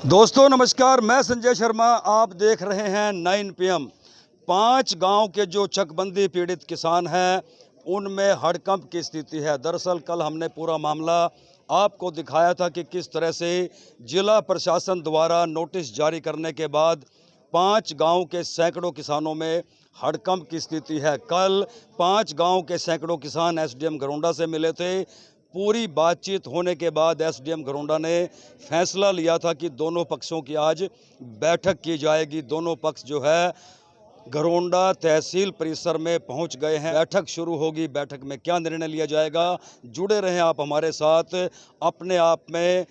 दोस्तों नमस्कार, मैं संजय शर्मा। आप देख रहे हैं 9 PM। 5 गांव के जो चकबंदी पीड़ित किसान हैं उनमें हड़कंप की स्थिति है। दरअसल कल हमने पूरा मामला आपको दिखाया था कि किस तरह से जिला प्रशासन द्वारा नोटिस जारी करने के बाद 5 गांव के सैकड़ों किसानों में हड़कंप की स्थिति है। कल 5 गांव के सैकड़ों किसान एसडीएम घरोंडा से मिले थे। पूरी बातचीत होने के बाद एसडीएम घरोंडा ने फैसला लिया था कि दोनों पक्षों की आज बैठक की जाएगी। दोनों पक्ष जो है घरोंडा तहसील परिसर में पहुंच गए हैं। बैठक शुरू होगी। बैठक में क्या निर्णय लिया जाएगा, जुड़े रहें आप हमारे साथ। अपने आप में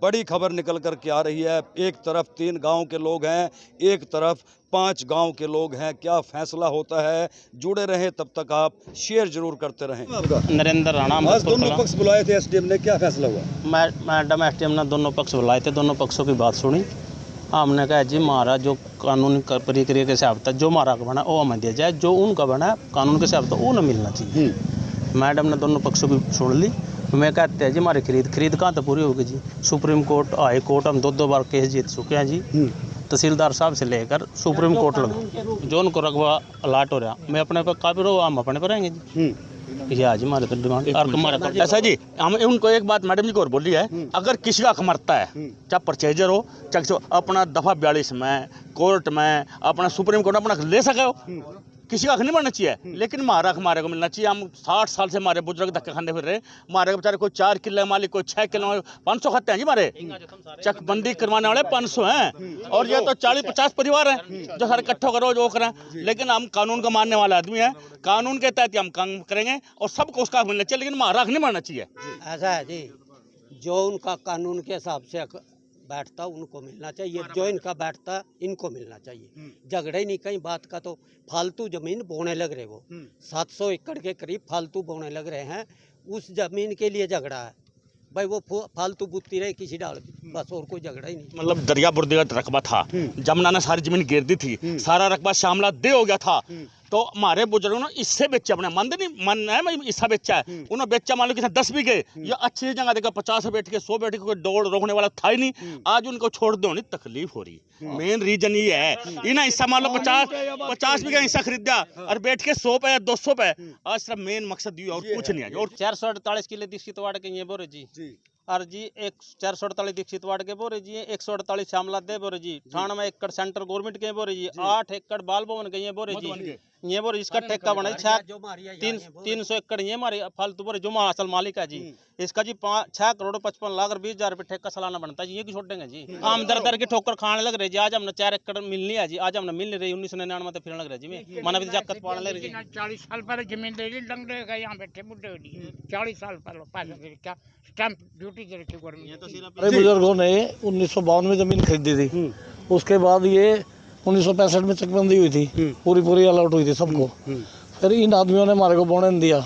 बड़ी खबर निकल कर के आ रही है। एक तरफ 3 गांव के लोग हैं, एक तरफ 5 गांव के लोग हैं। क्या फैसला होता है, जुड़े रहें। तब तक आप शेयर जरूर करते रहें। नरेंद्र राणा। आज दोनों पक्ष बुलाए थे एसडीएम ने, क्या फैसला हुआ? मैडम एसडीएम ने दोनों पक्ष बुलाए थे, दोनों पक्षों की बात सुनी। हमने कहा जी हमारा जो कानूनी प्रक्रिया के हिसाब था, जो हमारा बना वो हमें दिया जाए, जो उनका बना कानून के हिसाब था वो न मिलना चाहिए। मैडम ने दोनों पक्षों की सुन ली। मैं कहते हैं जी हमारी खरीद कहाँ तक पूरी होगी जी। सुप्रीम कोर्ट, हाई कोर्ट हम 2 बार केस जीत चुके हैं जी। तहसीलदार साहब से लेकर सुप्रीम कोर्ट लगा, जो उनको रकबा अलाट हो रहा, मैं अपने पर काबिल हो, हम अपने पर रहेंगे जी। ये आज हमारे तो डिमांड ऐसा जी। हम उनको एक बात मैडम जी को और बोली है, अगर किसी का हक मरता है, चाहे परचेजर हो, चाहे अपना दफा 42 में कोर्ट में अपना सुप्रीम कोर्ट अपना ले सके हो, किसी का हक नहीं मरना चाहिए। लेकिन हमारा हक हमारे को मिलना चाहिए। हम 60 साल से हमारे बुजुर्ग धक्के खाने फिर रहे। हमारे बेचारे कोई 4 किले मालिक, कोई 6 किले मालिक, 500 खाते हैं जी। हमारे चकबंदी करवाने वाले 500 हैं और ये तो 40-50 परिवार हैं जो सारे इकट्ठे करो जो करें। लेकिन हम कानून का मानने वाला आदमी है, कानून के तहत हम काम करेंगे और सबको उसका हक मिलना चाहिए। लेकिन हमारा हक नहीं मरना चाहिए। ऐसा है जी, जो उनका कानून के हिसाब से बैठता उनको मिलना चाहिए, जो इनका बैठता इनको मिलना चाहिए। झगड़ा ही नहीं कहीं बात का। तो फालतू जमीन बोने लग रहे, वो 700 एकड़ के करीब फालतू बोने लग रहे हैं। उस जमीन के लिए झगड़ा है भाई, वो फालतू बुत्ती रहे किसी डाल की, बस और कोई झगड़ा ही नहीं। मतलब दरिया बुर्दी का रकबा था, जमुना ने सारी जमीन गिर दी थी, सारा रकबा शामला दे हो गया था। तो हमारे बुजुर्गों ने इससे बेचा, अपने मन नहीं मन है मैं इससे बेचा है। उन्होंने बेचा, मान लो किसी 10 बीघे, ये अच्छी जगह देगा 50 बैठ के 100 बैठ के, कोई दौड़ रोकने वाला था ही नहीं। आज उनको छोड़ दो नहीं, तकलीफ हो रही। मेन रीजन ये है, इन्हें हिस्सा मान लो 50 बीघा हिस्सा खरीदा और बैठ के 100 पे 200 पे। आज सिर्फ मेन मकसद ये और कुछ नहीं है। और 448 किले दीक्षित वाड़ के ये बोरे जी और जी 448 दीक्षित वाड़ के बोरे जी, 148 श्यामला दे बोरे जी, 98 एकड़ सेंटर गवर्नमेंट के बोरे जी, 8 एकड़ बाल भवन के ये बोरे जी। ये बोरे इसका ठेका बना 300 एकड़ ये हमारे फालतू बोरे जो असल मालिक है जी। इसका जी 6 करोड़ 55 लाख और 20,000 रुपये ठेका सालाना बनता है जी। ये की छोड़ेंगे जी। हम दर की ठोकर खाने लग रहे जी। आज हमने 4 एकड़ मिलनी है जी, आज हमने मिल नहीं रही। 1999 में तो फिरने लग रहे जी। मैंने भी जाकत पाने लग रही। 40 साल पहले जमीन ले ली, लंग रहेगा यहाँ बैठे बुढ़े। 40 साल पहले क्या स्टैंप ड्यूटी दे रखी गवर्नमेंट। हमारे बुजुर्गों ने 1952 में जमीन खरीदी थी। उसके बाद ये 1965 में चकबंदी हुई थी, पूरी अलॉट हुई थी सबको। फिर इन आदमियों ने हमारे को बोने नहीं दिया,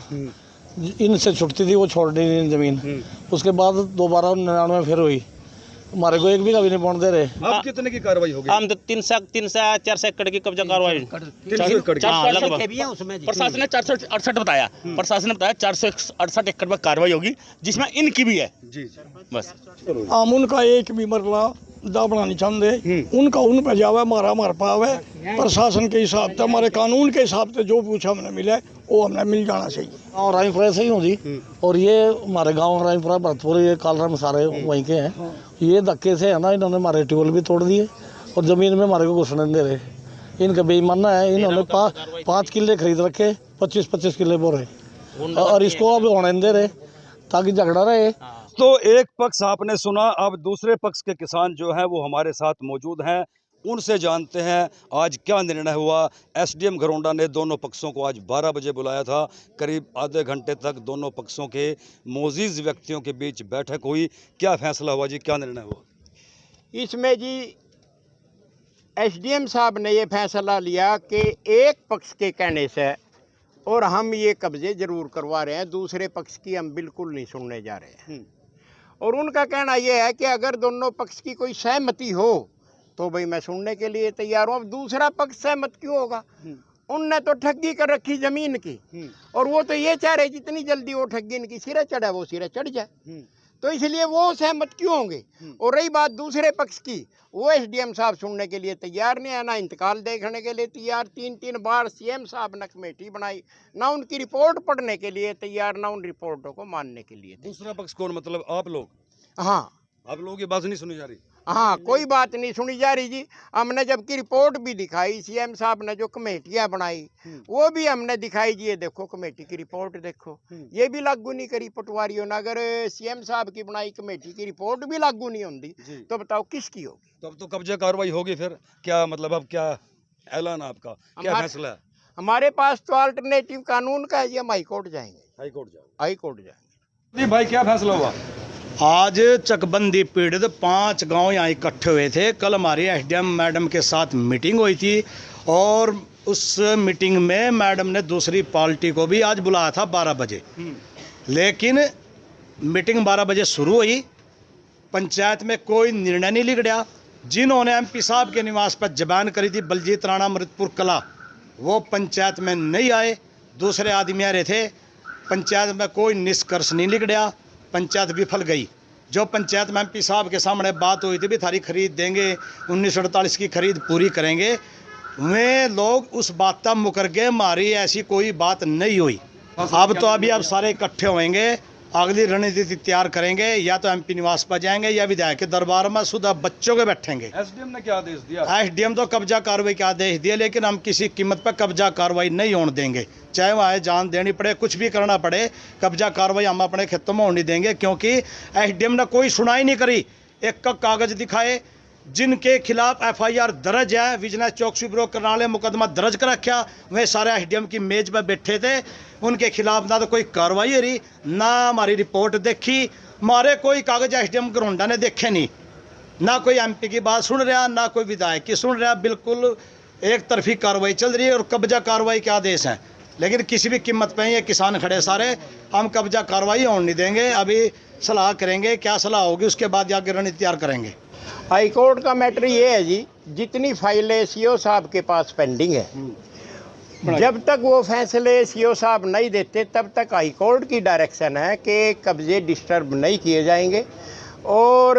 इनसे छुटती थी वो छोड़ दी जमीन। उसके बाद दोबारा 99 फिर हुई, हमारे को 1 बीघा भी नहीं बोन दे रहे। अब कितने की कार्रवाई होगी? हम तो 300-400 एकड़ की कब्जा कार्रवाई। प्रशासन ने 468 बताया, प्रशासन ने बताया 468 एकड़ में कार्रवाई होगी, जिसमें इनकी भी है जी। बस हम उनका एक भी मरला दाबना नहीं चाहते, उनका उन पे जावे, हमारा पावे। प्रशासन के हिसाब से, हमारे कानून के हिसाब से जो पूछा हमने मिले वो हमने मिल जाना चाहिए। और रायपुरा से ही होगी। और ये हमारे गांव रायपुरा भरतपुर, ये कालराम सारे वहीं के हैं। ये धक्के से है ना, इन्होंने हमारे ट्यूबवेल भी तोड़ दिए और ज़मीन में हमारे को घुसने नहीं दे रहे। इनका बेईमाना है। इन्होंने 5 किले खरीद रखे, 25-25 किले बोरे, और इसको अब होने नहीं दे रहे ताकि झगड़ा रहे। तो एक पक्ष आपने सुना, अब दूसरे पक्ष के किसान जो हैं वो हमारे साथ मौजूद हैं। उनसे जानते हैं आज क्या निर्णय हुआ। एसडीएम घरोंडा ने दोनों पक्षों को आज 12 बजे बुलाया था। करीब आधे घंटे तक दोनों पक्षों के मोजीज व्यक्तियों के बीच बैठक हुई। क्या फैसला हुआ जी, क्या निर्णय हुआ? इसमें जी एसडीएम साहब ने ये फैसला लिया कि एक पक्ष के कहने से और हम ये कब्जे जरूर करवा रहे हैं, दूसरे पक्ष की हम बिल्कुल नहीं सुनने जा रहे हैं। और उनका कहना यह है कि अगर दोनों पक्ष की कोई सहमति हो तो भाई मैं सुनने के लिए तैयार हूँ। अब दूसरा पक्ष सहमत क्यों होगा? उनने तो ठगी कर रखी जमीन की, और वो तो ये चाह रहे जितनी जल्दी वो ठगी इनकी सिरे चढ़े वो सिरे चढ़ जाए, तो इसलिए वो सहमत क्यों होंगे। और रही बात दूसरे पक्ष की, वो एसडीएम साहब सुनने के लिए तैयार नहीं है, ना इंतकाल देखने के लिए तैयार। 3-3 बार सीएम साहब ने कमेटी बनाई, ना उनकी रिपोर्ट पढ़ने के लिए तैयार, ना उन रिपोर्टों को मानने के लिए। दूसरा पक्ष कौन, मतलब आप लोग? हाँ, आप लोगों की बात नहीं सुनी जा रही? हाँ, कोई बात नहीं सुनी जा रही जी। हमने जबकि रिपोर्ट भी दिखाई, सीएम साहब ने जो कमेटियां बनाई वो भी हमने दिखाई जी। ये देखो कमेटी की रिपोर्ट देखो, ये भी लागू नहीं करी पटवारियों ने। अगर सीएम साहब की बनाई कमेटी की रिपोर्ट भी लागू नहीं होती तो बताओ किसकी होगी? तो अब तो कब्जा कार्रवाई होगी फिर क्या, मतलब अब क्या ऐलान आपका, क्या फैसला है? हमारे पास तो अल्टरनेटिव कानून का है जी, हम हाईकोर्ट जाएंगे। हाईकोर्ट जाओ। हाईकोर्ट जाएंगे। जी भाई, क्या फैसला हुआ? आज चकबंदी पीड़ित 5 गांव यहाँ इकट्ठे हुए थे। कल हमारी एसडीएम मैडम के साथ मीटिंग हुई थी, और उस मीटिंग में मैडम ने दूसरी पार्टी को भी आज बुलाया था 12 बजे। लेकिन मीटिंग 12 बजे शुरू हुई, पंचायत में कोई निर्णय नहीं लिखड़ा। जिन्होंने एमपी साहब के निवास पर जबान करी थी, बलजीत राणा मृतपुर कला, वो पंचायत में नहीं आए, दूसरे आदमी आ रहे थे। पंचायत में कोई निष्कर्ष नहीं लिखड़ा, पंचायत विफल गई। जो पंचायत में एमपी साहब के सामने बात हुई थी भी थारी खरीद देंगे, 1948 की खरीद पूरी करेंगे, वे लोग उस बात तक मुकर गए, हमारी ऐसी कोई बात नहीं हुई। अब तो अभी अब सारे इकट्ठे होंगे, अगली रणनीति तैयार करेंगे, या तो एमपी निवास पर जाएंगे या विधायक के दरबार में सुधा बच्चों के बैठेंगे। एसडीएम ने क्या आदेश दिया? एसडीएम तो कब्जा कार्रवाई का आदेश दिया, लेकिन हम किसी कीमत पर कब्जा कार्रवाई नहीं होने देंगे, चाहे वहाँ जान देनी पड़े, कुछ भी करना पड़े, कब्जा कार्रवाई हम अपने खेतों में होने देंगे। क्योंकि एसडीएम ने कोई सुनाई नहीं करी, एक का कागज दिखाए जिनके खिलाफ एफआईआर दर्ज है, विजिलेंस चौकसी ब्यूरो करनाले मुकदमा दर्ज कर रखा, वे सारे एसडीएम की मेज पर बैठे थे। उनके खिलाफ ना तो कोई कार्रवाई हो रही, ना हमारी रिपोर्ट देखी, हमारे कोई कागज एसडीएम गरोंडा ने देखे नहीं, ना कोई एमपी की बात सुन रहा, ना कोई विधायक की सुन रहा। बिल्कुल एक तरफी कार्रवाई चल रही है, और कब्जा कार्रवाई के आदेश हैं। लेकिन किसी भी कीमत पे ये किसान खड़े सारे, हम कब्जा कार्रवाई होने नहीं देंगे। अभी सलाह करेंगे, क्या सलाह होगी उसके बाद आगे रणनीति तैयार करेंगे। हाईकोर्ट का मैटर ये है जी, जितनी फाइलें सीओ साहब के पास पेंडिंग है, जब तक वो फैसले सीओ साहब नहीं देते तब तक हाईकोर्ट की डायरेक्शन है कि कब्जे डिस्टर्ब नहीं किए जाएंगे, और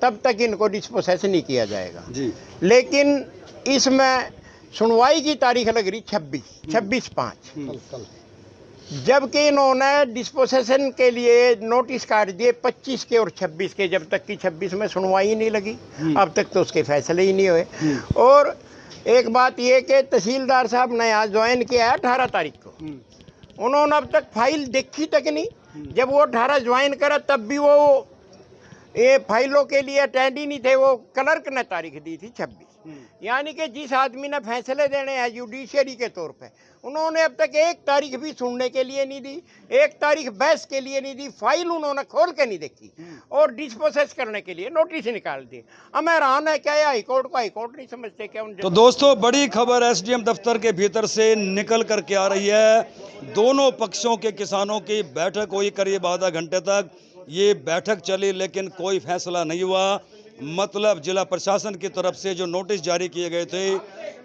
तब तक इनको डिस्पोसेस नहीं किया जाएगा जी। लेकिन इसमें सुनवाई की तारीख लग रही 26/5, जबकि इन्होंने डिस्पोसेशन के लिए नोटिस काट दिए 25 के और 26 के। जब तक कि 26 में सुनवाई नहीं लगी, अब तक तो उसके फैसले ही नहीं हुए। और एक बात ये कि तहसीलदार साहब ने यहाँ ज्वाइन किया है 18 तारीख को, उन्होंने अब तक फाइल देखी तक नहीं। जब वो 18 ज्वाइन करा तब भी वो ये फाइलों के लिए अटेंड ही नहीं थे, वो क्लर्क ने तारीख दी थी 26। यानी कि जिस आदमी ने फैसले देने हैं जुडिशरी के तौर पे, उन्होंने अब तक एक तारीख भी सुनने के लिए नहीं दी, एक तारीख बहस के लिए नहीं दी, फाइल उन्होंने खोल के नहीं देखी, और डिस्पोसेस करने के लिए नोटिस निकाल दिए। अब मैं हैरान है क्या हाई कोर्ट को हाईकोर्ट नहीं समझते क्या? तो दोस्तों, बड़ी खबर एसडीएम दफ्तर के भीतर से निकल करके आ रही है। दोनों पक्षों के किसानों की बैठक हुई करीब आधा घंटे तक। ये बैठक चली लेकिन कोई फैसला नहीं हुआ। मतलब जिला प्रशासन की तरफ से जो नोटिस जारी किए गए थे,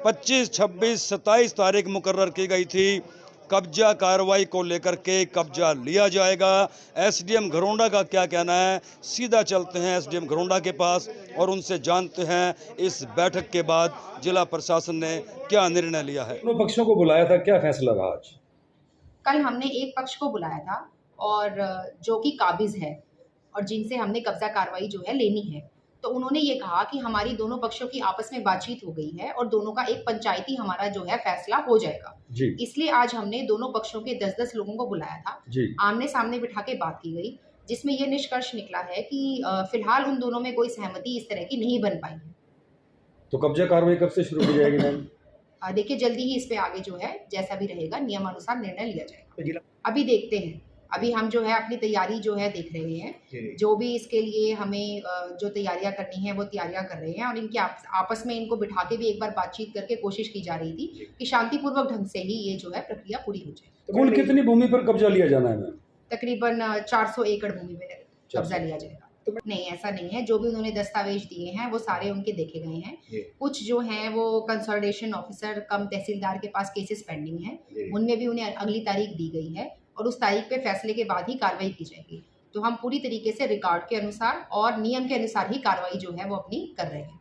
25, 26, 27 तारीख मुकर्रर की गई थी, कब्जा कार्रवाई को लेकर के कब्जा लिया जाएगा। एसडीएम घरोंडा का क्या कहना है, सीधा चलते हैं एसडीएम घरोंडा के पास और उनसे जानते हैं इस बैठक के बाद जिला प्रशासन ने क्या निर्णय लिया है। दोनों पक्षों को बुलाया था, क्या फैसला रहा आज? कल हमने एक पक्ष को बुलाया था, और जो कि काबिज है और जिनसे हमने कब्जा कार्रवाई जो है लेनी है, तो उन्होंने ये कहा कि हमारी दोनों पक्षों की आपस में बातचीत हो गई है और दोनों का एक पंचायती हमारा जो है फैसला हो जाएगा जी। इसलिए आज हमने दोनों पक्षों के 10-10 लोगों को बुलाया था जी। आमने सामने बिठा के बात की गई, जिसमें ये निष्कर्ष निकला है कि फिलहाल उन दोनों में कोई सहमति इस तरह की नहीं बन पाई है। तो कब्जा कार्रवाई कब से शुरू हो जाएगी मैम? देखिए, जल्दी ही इस पे आगे जो है जैसा भी रहेगा नियमानुसार निर्णय लिया जाएगा। अभी देखते हैं, अभी हम जो है अपनी तैयारी जो है देख रहे हैं, जो भी इसके लिए हमें जो तैयारियां करनी है वो तैयारियां कर रहे हैं, और इनके आपस में इनको बिठा के भी एक बार बातचीत करके कोशिश की जा रही थी कि शांतिपूर्वक ढंग से ही ये जो है प्रक्रिया पूरी हो जाए। तो कुल कितनी भूमि पर कब्जा लिया जाना है मैम? तकरीबन 400 एकड़ भूमि में कब्जा लिया जाएगा। नहीं, ऐसा नहीं है। जो भी उन्होंने दस्तावेज दिए हैं वो सारे उनके देखे गए हैं। कुछ जो हैं वो कंसोलिडेशन ऑफिसर कम तहसीलदार के पास केसेस पेंडिंग हैं, उनमें भी उन्हें अगली तारीख दी गई है और उस तारीख पे फैसले के बाद ही कार्रवाई की जाएगी। तो हम पूरी तरीके से रिकॉर्ड के अनुसार और नियम के अनुसार ही कार्रवाई जो है वो अपनी कर रहे हैं।